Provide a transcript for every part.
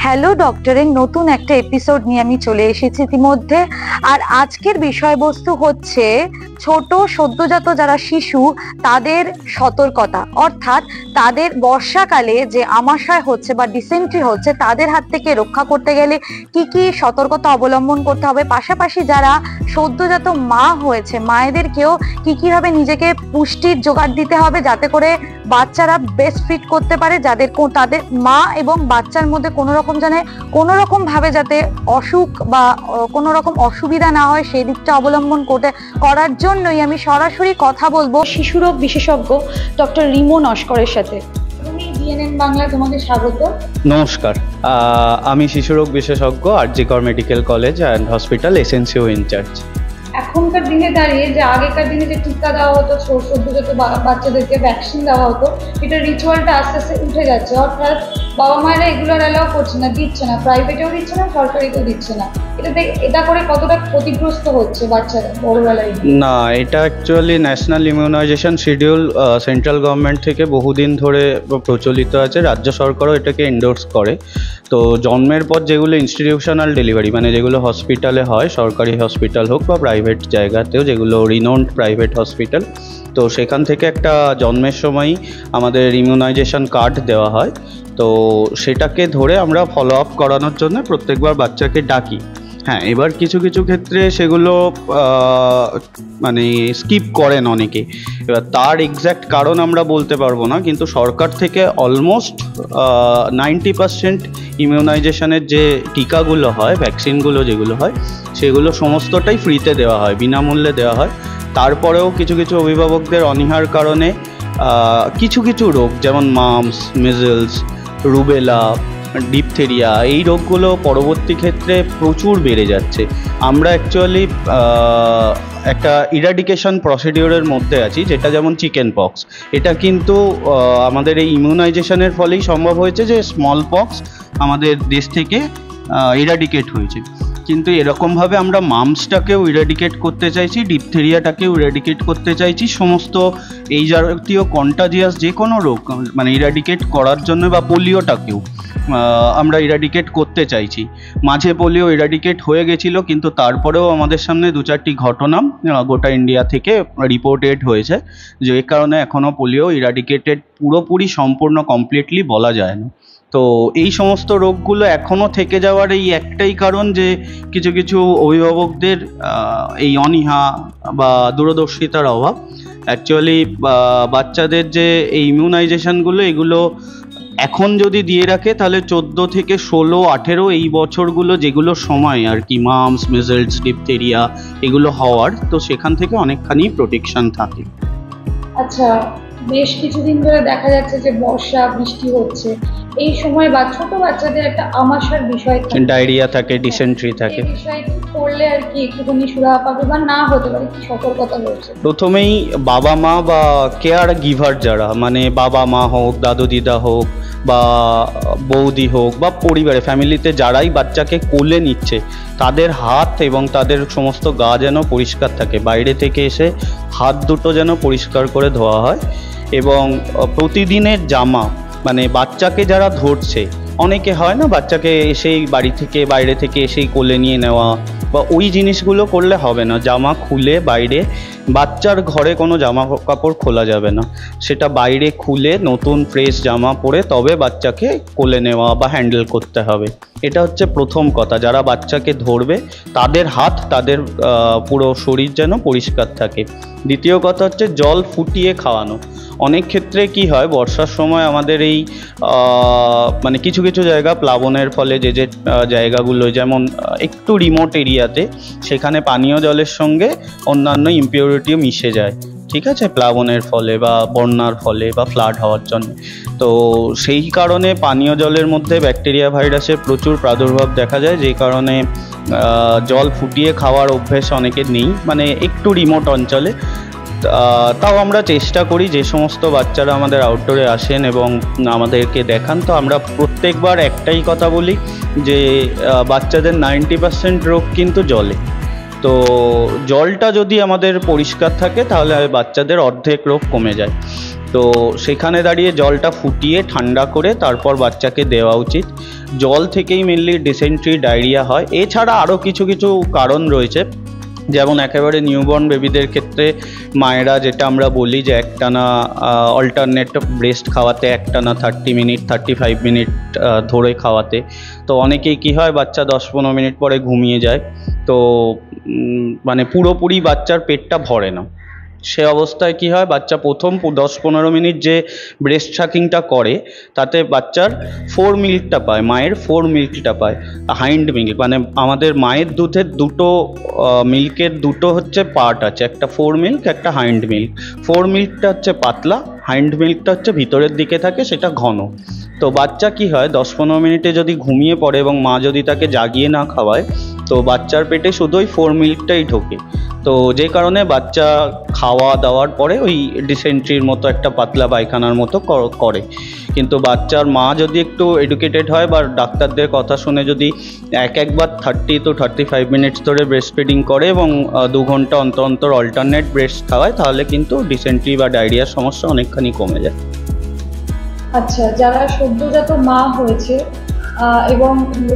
Hello ডক্টরের নতুন একটা এপিসোড নিয়ে আমি চলে এসেছি ইতিমধ্যে। আর আজকের বিষয়বস্তু হচ্ছে ছোট সদ্যজাত যারা শিশু তাদের সতর্কতা, অর্থাৎ তাদের বর্ষাকালে যে আমাশয় হচ্ছে বা ডিসেন্ট্রি হচ্ছে তাদের হাত থেকে রক্ষা করতে গেলে কি কি সতর্কতা অবলম্বন করতে হবে, পাশাপাশি যারা সদ্যজাত মা হয়েছে মায়েদেরকেও কি ভাবে নিজেকে পুষ্টির জোগাড় দিতে হবে যাতে করে বাচ্চারা বেস্ট ফিট করতে পারে, তাদের মা এবং বাচ্চার মধ্যে কোনো রকম ভাবে যাতে অসুখ বা কোনো রকম অসুবিধা না হয় সেই দিকটা অবলম্বন করার জন্যই আমি সরাসরি কথা বলবো শিশুরোগ বিশেষজ্ঞ ডক্টর রিমো নস্করের সাথে। ডিএনএন বাংলা তোমাকে স্বাগত। নমস্কার, আমি শিশুরোগ বিশেষজ্ঞ RG Kar medical college and hospital SNCU in charge. এখনকার দিনে দাঁড়িয়ে যে আগেকার দিনে যে টিকা দেওয়া হতো সদ্যজাত বাচ্চাদেরকে ভ্যাকসিন দেওয়া হতো, এটা রিচুয়ালটা আস্তে আস্তে উঠে যাচ্ছে, অর্থাৎ বাবা মায়েরা এগুলোর অ্যালাউ করছে না, দিচ্ছে না, প্রাইভেটেও দিচ্ছে না, সরকারিতেও দিচ্ছে না। এটা করে কতটা ক্ষতিগ্রস্ত হচ্ছে বাচ্চারা বড়বেলায়? না, এটা actually national immunisation schedule central government থেকে বহুদিন ধরে প্রচলিত আছে, রাজ্য সরকারও এটাকে এন্ডোর্স করে। তো জন্মের পর যেগুলো ইনস্টিটিউশনাল ডেলিভারি মানে যেগুলো হসপিটালে হয়, সরকারি হসপিটাল হোক বা প্রাইভেট জায়গাতেও যেগুলো রিনোন্ড প্রাইভেট হসপিটাল, তো সেখান থেকে একটা জন্মের সময়ই আমাদের ইমিউনাইজেশন কার্ড দেওয়া হয়। তো সেটাকে ধরে আমরা ফলো আপ করানোর জন্য প্রত্যেকবার বাচ্চাকে ডাকি। হ্যাঁ, এবার কিছু কিছু ক্ষেত্রে সেগুলো মানে স্কিপ করেন অনেকে। এবার তার এক্স্যাক্ট কারণ আমরা বলতে পারবো না, কিন্তু সরকার থেকে অলমোস্ট 90% ইমিউনাইজেশনের যে টিকাগুলো হয়, ভ্যাকসিনগুলো যেগুলো হয়, সেগুলো সমস্তটাই ফ্রিতে দেওয়া হয়, বিনামূল্যে দেওয়া হয়। তারপরেও কিছু কিছু অভিভাবকদের অনীহার কারণে কিছু কিছু রোগ যেমন মাম্পস, মিজলস, রুবেলা, ডিপথেরিয়া, এই রোগগুলো পরবর্তী ক্ষেত্রে প্রচুর বেড়ে যাচ্ছে। আমরা অ্যাকচুয়ালি একটা ইরাডিকেশন প্রসিডিওরের মধ্যে আছি, যেটা যেমন চিকেন পক্স, এটা কিন্তু আমাদের এই ইমিউনাইজেশনের ফলেই সম্ভব হয়েছে যে স্মল পক্স আমাদের দেশ থেকে ইরাডিকেট হয়েছে। কিন্তু এরকমভাবে আমরা মাম্পসটাকেও ইরাডিকেট করতে চাইছি, ডিপথেরিয়াটাকেও ইরাডিকেট করতে চাইছি, সমস্ত এই জাতীয় কন্টাজিয়াস যে কোনো রোগ মানে ইরাডিকেট করার জন্য, বা পোলিওটাকেও আমরা ইরাডিকেট করতে চাইছি। মাঝে পোলিও ইরাডিকেট হয়ে গেছিলো, কিন্তু তারপরেও আমাদের সামনে 2-4টি ঘটনা গোটা ইন্ডিয়া থেকে রিপোর্টেড হয়েছে, যে কারণে এখনও পোলিও ইরাডিকেটেড পুরোপুরি সম্পূর্ণ কমপ্লিটলি বলা যায় না। তো এই সমস্ত রোগগুলো এখনও থেকে যাওয়ার এই একটাই কারণ যে কিছু কিছু অভিভাবকদের এই অনীহা বা দূরদর্শিতার অভাব। অ্যাকচুয়ালি বাচ্চাদের যে এই ইমিউনাইজেশনগুলো, এগুলো এখন যদি দিয়ে রাখে তাহলে 14 থেকে 16, 18 এই বছরগুলো যেগুলো সময় আর কি, মাম্পস, মিজলস, ডিপথেরিয়া এগুলো হওয়ার, তো সেখান থেকে অনেকখানি প্রোটেকশন থাকে। আচ্ছা, বেশ কিছুদিন ধরে দেখা যাচ্ছে যে বর্ষা বৃষ্টি হচ্ছে, এই সময় ছোট বাচ্চাদের একটা আমাশার বিষয় থাকে, ডায়রিয়া থাকে, ডিসেন্ট্রি থাকে। এই বিষয়ে কি করলে আর কি একটুখানি সুরাহা পাবে বা না হতে পারে, কি সতর্কতা রয়েছে? প্রথমেই বাবা মা বা কেয়ার গিভার যারা, মানে বাবা মা হোক, দাদু দিদা হোক বা বৌদি হোক, বা পরিবারে ফ্যামিলিতে যারাই বাচ্চাকে কোলে নিচ্ছে, তাদের হাত এবং তাদের সমস্ত গা যেন পরিষ্কার থাকে। বাইরে থেকে এসে হাত দুটো যেন পরিষ্কার করে ধোয়া হয়। এবং প্রতিদিনের জামা, মানে বাচ্চাকে যারা ধরছে, অনেকে হয় না বাচ্চাকে এসেই বাড়ি থেকে বাইরে থেকে এসেই কোলে নিয়ে নেওয়া, বা ওই জিনিসগুলো করলে হবে না। জামা খুলে বাইরে, বাচ্চার ঘরে কোনো জামা কাপড় খোলা যাবে না, সেটা বাইরে খুলে নতুন ফ্রেশ জামা পরে তবে বাচ্চাকে কোলে নেওয়া বা হ্যান্ডেল করতে হবে। এটা হচ্ছে প্রথম কথা। যারা বাচ্চাকে ধরবে তাদের হাত, তাদের পুরো শরীর যেন পরিষ্কার থাকে। দ্বিতীয় কথা হচ্ছে জল ফুটিয়ে খাওয়ানো। অনেক ক্ষেত্রে কি হয়, বর্ষার সময় আমাদের এই মানে কিছু কিছু জায়গা প্লাবনের ফলে যে জায়গাগুলো যেমন একটু রিমোট এরিয়াতে, সেখানে পানীয় জলের সঙ্গে অন্যান্য ইমপিউরিটিও মিশে যায়, ঠিক আছে, প্লাবনের ফলে বা বন্যার ফলে বা ফ্লাড হওয়ার জন্য। তো সেই কারণে পানীয় জলের মধ্যে ব্যাকটেরিয়া ভাইরাসের প্রচুর প্রাদুর্ভাব দেখা যায়, যে কারণে জল ফুটিয়ে খাওয়ার অভ্যেস অনেকের নেই, মানে একটু রিমোট অঞ্চলে। তাও আমরা চেষ্টা করি, যে সমস্ত বাচ্চারা আমাদের আউটডোরে আসেন এবং আমাদেরকে দেখান, তো আমরা প্রত্যেকবার একটাই কথা বলি যে বাচ্চাদের 90% রোগ কিন্তু জলে। তো জলটা যদি আমাদের পরিষ্কার থাকে তাহলে বাচ্চাদের অর্ধেক রোগ কমে যায়। তো সেখানে দাঁড়িয়ে জলটা ফুটিয়ে ঠান্ডা করে তারপর বাচ্চাকে দেওয়া উচিত। জল থেকেই মেনলি ডিসেন্ট্রি, ডায়রিয়া হয়। এছাড়া আরও কিছু কিছু কারণ রয়েছে, যেমন একেবারে নিউবর্ন বেবিদের ক্ষেত্রে মায়েরা যেটা আমরা বলি যে একটানা অল্টারনেট ব্রেস্ট খাওয়াতে, একটানা 30 মিনিট 35 মিনিট ধরে খাওয়াতে। তো অনেকেই কী হয়, বাচ্চা 10-15 মিনিট পরে ঘুমিয়ে যায়, তো মানে পুরোপুরি বাচ্চার পেটটা ভরে না। সে অবস্থায় কি হয়, বাচ্চা প্রথম 10-15 মিনিট যে ব্রেস্ট সাকিংটা করে তাতে বাচ্চার 4 মিল্কটা পায়, মায়ের 4 মিল্কটা পায়, হাইন্ড মিল্ক। মানে আমাদের মায়ের দুধের দুটো মিল্কের দুটো হচ্ছে পার্ট আছে, একটা 4 মিল্ক, একটা হাইন্ড মিল্ক। 4 মিল্কটা হচ্ছে পাতলা, হাইন্ড মিল্কটা হচ্ছে ভিতরের দিকে থাকে, সেটা ঘন। তো বাচ্চা কি হয়, 10-15 মিনিটে যদি ঘুমিয়ে পড়ে এবং মা যদি তাকে জাগিয়ে না খাওয়ায়, তো বাচ্চার পেটে শুধু ওই 4 মিল্কটাই ঢোকে। তো যে কারণে বাচ্চা খাওয়া দাওয়ার পরে ওই ডিসেন্ট্রির মতো একটা পাতলা পায়খানার মতো করে। কিন্তু বাচ্চার মা যদি একটু এডুকেটেড হয় বা ডাক্তারদের কথা শুনে যদি একবার 30 to 35 মিনিটস ধরে ব্রেস্ট ফিডিং করে এবং 2 ঘন্টা অন্তর অন্তর অল্টারনেট ব্রেস্ট খাওয়ায়, তাহলে কিন্তু ডিসেন্ট্রি বা ডায়রিয়ার সমস্যা অনেকখানি কমে যায়। আচ্ছা, যারা সদ্যজাত মা হয়েছে এবং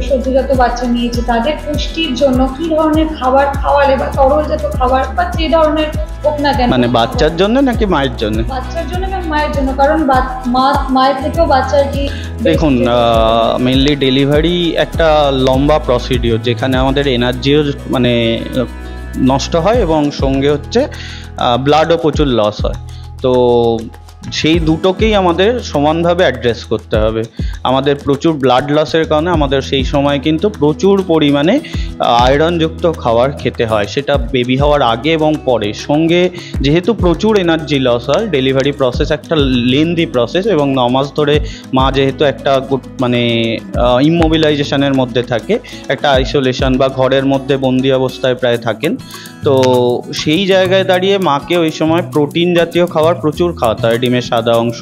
সদ্যজাত বাচ্চা নিয়েছে, তাদের পুষ্টির জন্য কি ধরনের খাবার খাওয়ালে বা তরলজাত খাবার বা যে ধরনের হোক না কেন, মানে বাচ্চার জন্য নাকি মায়ের জন্য? বাচ্চার জন্য এবং মায়ের জন্য, কারণ মায়ের থেকেও বাচ্চার কি, দেখুন, মেনলি ডেলিভারি একটা লম্বা প্রসিডিওর, যেখানে আমাদের এনার্জিও মানে নষ্ট হয় এবং সঙ্গে হচ্ছে ব্লাডও প্রচুর লস হয়। তো সেই দুটোকেই আমাদের সমানভাবে অ্যাড্রেস করতে হবে। আমাদের প্রচুর ব্লাড লসের কারণে আমাদের সেই সময় কিন্তু প্রচুর পরিমাণে আয়রনযুক্ত খাবার খেতে হয়, সেটা বেবি হওয়ার আগে এবং পরে। সঙ্গে যেহেতু প্রচুর এনার্জি লস হয়, ডেলিভারি প্রসেস একটা লেন্দি প্রসেস, এবং 9 মাস ধরে মা যেহেতু একটা মানে ইমোবিলাইজেশনের মধ্যে থাকে, একটা আইসোলেশন বা ঘরের মধ্যে বন্দি অবস্থায় প্রায় থাকেন। তো সেই জায়গায় দাঁড়িয়ে মাকে ওই সময় প্রোটিন জাতীয় খাবার প্রচুর খাওয়াতে হয়, ডিমের সাদা অংশ,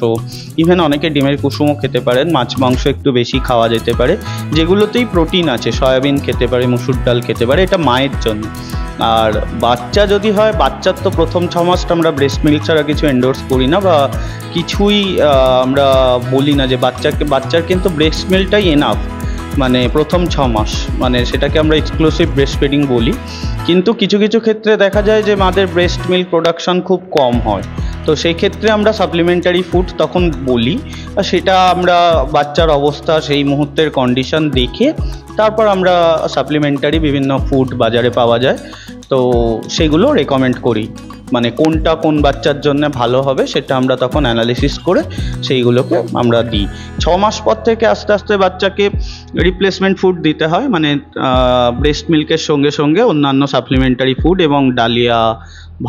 ইভেন অনেকে ডিমের কুসুমও খেতে পারেন, মাছ মাংস একটু বেশি খাওয়া যেতে পারে, যেগুলোতেই প্রোটিন আছে, সয়াবিন খেতে পারে, মুসুর ডাল খেতে পারে, এটা মায়ের জন্য। আর বাচ্চা যদি হয়, বাচ্চার তো প্রথম 6 মাসটা আমরা ব্রেস্ট মিল্ক ছাড়া কিছু এন্ডোর্স করি না বা কিছুই আমরা বলি না যে বাচ্চার কিন্তু ব্রেস্ট মিল্কটাই এনাফ। মানে প্রথম 6 মাস মানে সেটাকে আমরা এক্সক্লুসিভ ব্রেস্ট ফিডিং বলি। কিন্তু কিছু কিছু ক্ষেত্রে দেখা যায় যে মাদের ব্রেস্ট মিল্ক প্রোডাকশন খুব কম হয়, তো সেই ক্ষেত্রে আমরা সাপ্লিমেন্টারি ফুড তখন বলি। সেটা আমরা বাচ্চার অবস্থা, সেই মুহূর্তের কন্ডিশন দেখে তারপর আমরা সাপ্লিমেন্টারি বিভিন্ন ফুড বাজারে পাওয়া যায়, তো সেগুলো রেকমেন্ড করি। মানে কোনটা কোন বাচ্চার জন্য ভালো হবে সেটা আমরা তখন অ্যানালিসিস করে সেইগুলোকে আমরা দিই। 6 মাস পর থেকে আস্তে আস্তে বাচ্চাকে রিপ্লেসমেন্ট ফুড দিতে হয়, মানে ব্রেস্ট মিল্কের সঙ্গে সঙ্গে অন্যান্য সাপ্লিমেন্টারি ফুড এবং ডালিয়া,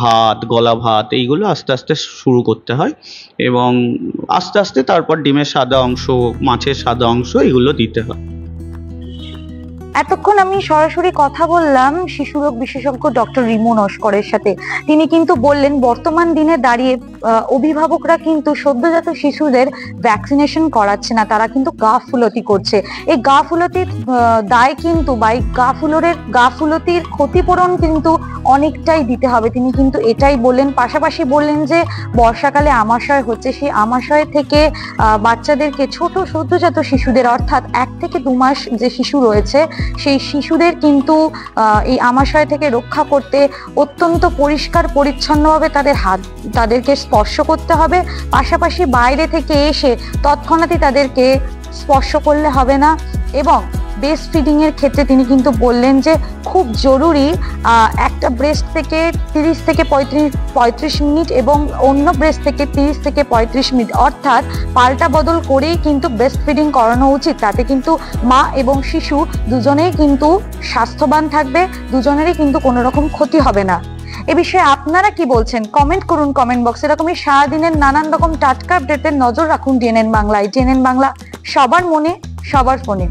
ভাত, গলা ভাত, এইগুলো আস্তে আস্তে শুরু করতে হয় এবং আস্তে আস্তে তারপর ডিমের সাদা অংশ, মাছের সাদা অংশ এগুলো দিতে হয়। এতক্ষণ আমি সরাসরি কথা বললাম শিশুরোগ বিশেষজ্ঞ ডক্টর রিমু নস্করের সাথে। তিনি কিন্তু বললেন বর্তমান দিনে দাঁড়িয়ে অভিভাবকরা কিন্তু সদ্যজাত শিশুদের ভ্যাকসিনেশন করাচ্ছে না, তারা কিন্তু গাফুলতি করছে। এই গাফুলতির দায় কিন্তু বা গাফুলতির ক্ষতিপূরণ কিন্তু অনেকটাই দিতে হবে, তিনি কিন্তু এটাই বললেন। পাশাপাশি বললেন যে বর্ষাকালে আমাশয় হচ্ছে, সেই আমাশয় থেকে বাচ্চাদেরকে, ছোট সদ্যজাত শিশুদের অর্থাৎ 1 থেকে 2 মাস যে শিশু রয়েছে সেই শিশুদের কিন্তু এই আমাশয় থেকে রক্ষা করতে অত্যন্ত পরিষ্কার পরিচ্ছন্নভাবে তাদেরকে স্পর্শ করতে হবে। পাশাপাশি বাইরে থেকে এসে তৎক্ষণাৎই তাদেরকে স্পর্শ করলে হবে না। এবং ব্রেস্ট ফিডিং এর ক্ষেত্রে তিনি কিন্তু বললেন যে খুব জরুরি একটা ব্রেস্ট থেকে 30 থেকে 35 মিনিট এবং অন্য ব্রেস্ট থেকে 30 থেকে 35 মিনিট, অর্থাৎ পাল্টা বদল করেই কিন্তু ব্রেস্ট ফিডিং করানো উচিত। তাতে কিন্তু মা এবং শিশু দুজনেই কিন্তু স্বাস্থ্যবান থাকবে, দুজনেরই কিন্তু কোনো রকম ক্ষতি হবে না। এ বিষয়ে আপনারা কি বলছেন কমেন্ট করুন কমেন্ট বক্সে। এরকমই সারাদিনের নানান রকম টাটকা আপডেটের নজর রাখুন ডিএনএন বাংলায়। ডিএনএন বাংলা, সবার মনে সবার ফোনে।